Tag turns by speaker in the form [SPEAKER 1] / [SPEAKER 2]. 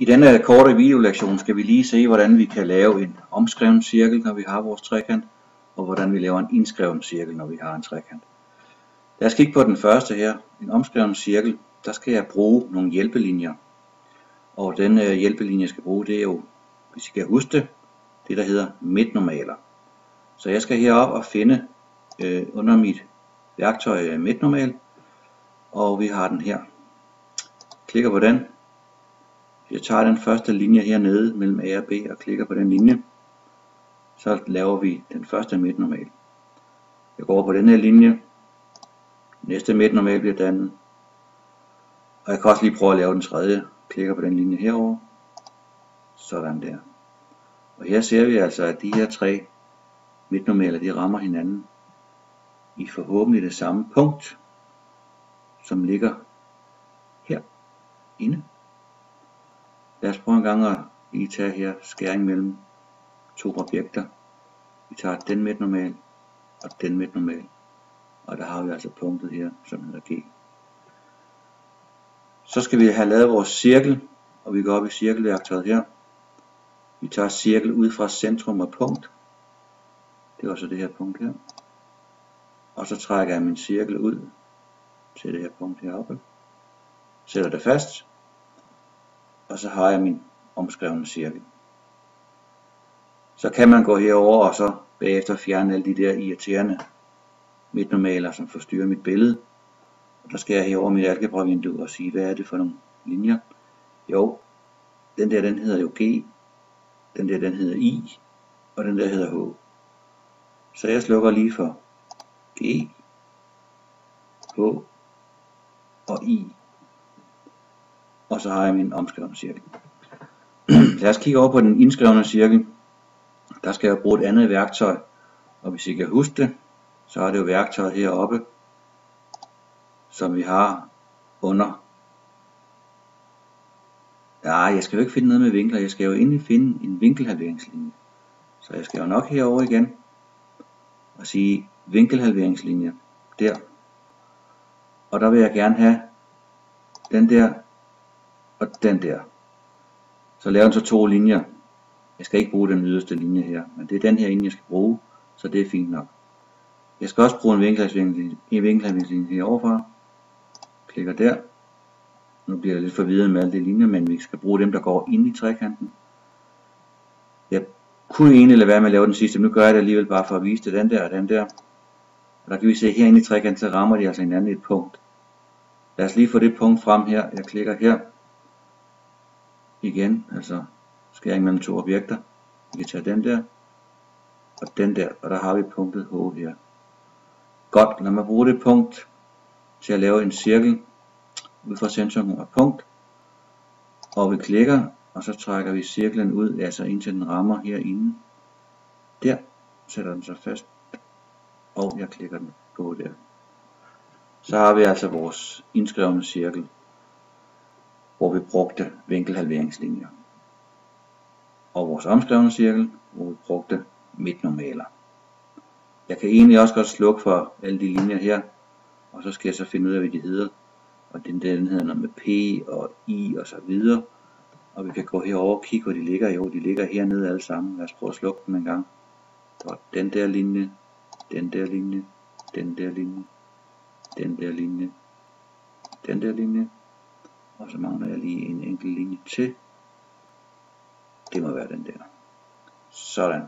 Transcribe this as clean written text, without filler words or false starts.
[SPEAKER 1] I denne korte videolektion skal vi lige se, hvordan vi kan lave en omskreven cirkel, når vi har vores trekant, og hvordan vi laver en indskreven cirkel, når vi har en trekant. Lad os kigge på den første her, en omskreven cirkel. Der skal jeg bruge nogle hjælpelinjer, og den hjælpelinje jeg skal bruge, det er jo, hvis I kan huske det der hedder midtnormaler. Så jeg skal herop og finde under mit værktøj midtnormal, og vi har den her. Klikker på den. Jeg tager den første linje hernede mellem A og B og klikker på den linje. Så laver vi den første midtnormal. Jeg går over på den her linje. Næste midtnormal bliver dannet. Og jeg kan også lige prøve at lave den tredje. Klikker på den linje herover. Sådan der. Og her ser vi altså, at de her tre midtnormaler, de rammer hinanden i forhåbentlig det samme punkt, som ligger her inde. Lad os prøve en gang at lige tage her skæring mellem to objekter. Vi tager den midtnormal og den midtnormal. Og der har vi altså punktet her, som hedder G. Så skal vi have lavet vores cirkel, og vi går op i cirkelværktøjet her. Vi tager cirkel ud fra centrum og punkt. Det er også det her punkt her. Og så trækker jeg min cirkel ud til det her punkt heroppe. Sætter det fast. Og så har jeg min omskrevne cirkel. Så kan man gå herover og så bagefter fjerne alle de der irriterende midtnormaler, som forstyrrer mit billede. Og der skal jeg herover mit algebra-vindue og sige, hvad er det for nogle linjer? Jo, den der den hedder jo G, den der den hedder I, og den der hedder H. Så jeg slukker lige for G, H og I. Og så har jeg min omskrevne cirkel. Lad os kigge over på den indskrevne cirkel. Der skal jeg bruge et andet værktøj. Og hvis I kan huske det, så er det jo værktøjet heroppe, som vi har under. Ja, jeg skal jo ikke finde noget med vinkler. Jeg skal jo egentlig finde en vinkelhalveringslinje. Så jeg skal jo nok herover igen og sige vinkelhalveringslinje der. Og der vil jeg gerne have den der og den der. Så laver den så to linjer. Jeg skal ikke bruge den yderste linje her, men det er den her linje, jeg skal bruge, så det er fint nok. Jeg skal også bruge en vinkelhalveringslinje heroverfra. Klikker der. Nu bliver det lidt forvirret med alle de linjer, men vi skal bruge dem, der går ind i trekanten. Jeg kunne egentlig lade være med at lave den sidste, men nu gør jeg det alligevel bare for at vise det, den der og den der. Og der kan vi se herinde i trekanten, så rammer de altså hinanden i et punkt. Lad os lige få det punkt frem her. Jeg klikker her. Igen, altså skæring mellem to objekter. Vi kan tage den der og den der, og der har vi punktet H her. Godt, lad mig bruge det punkt til at lave en cirkel ud fra centrum og punkt. Og vi klikker, og så trækker vi cirklen ud, altså indtil den rammer herinde. Der sætter den sig fast, og jeg klikker den på der. Så har vi altså vores indskrevne cirkel, hvor vi brugte vinkelhalveringslinjer. Og vores omskrevne cirkel, hvor vi brugte midtnormaler. Jeg kan egentlig også godt slukke for alle de linjer her, og så skal jeg så finde ud af, hvad de hedder. Og den hedder noget med P og I og så videre. Og vi kan gå herover og kigge, hvor de ligger. Jo, de ligger hernede alle sammen. Lad os prøve at slukke dem en gang. Så den der linje, den der linje, den der linje, den der linje, den der linje. Og så mangler jeg lige en enkelt linje til. Det må være den der. Sådan.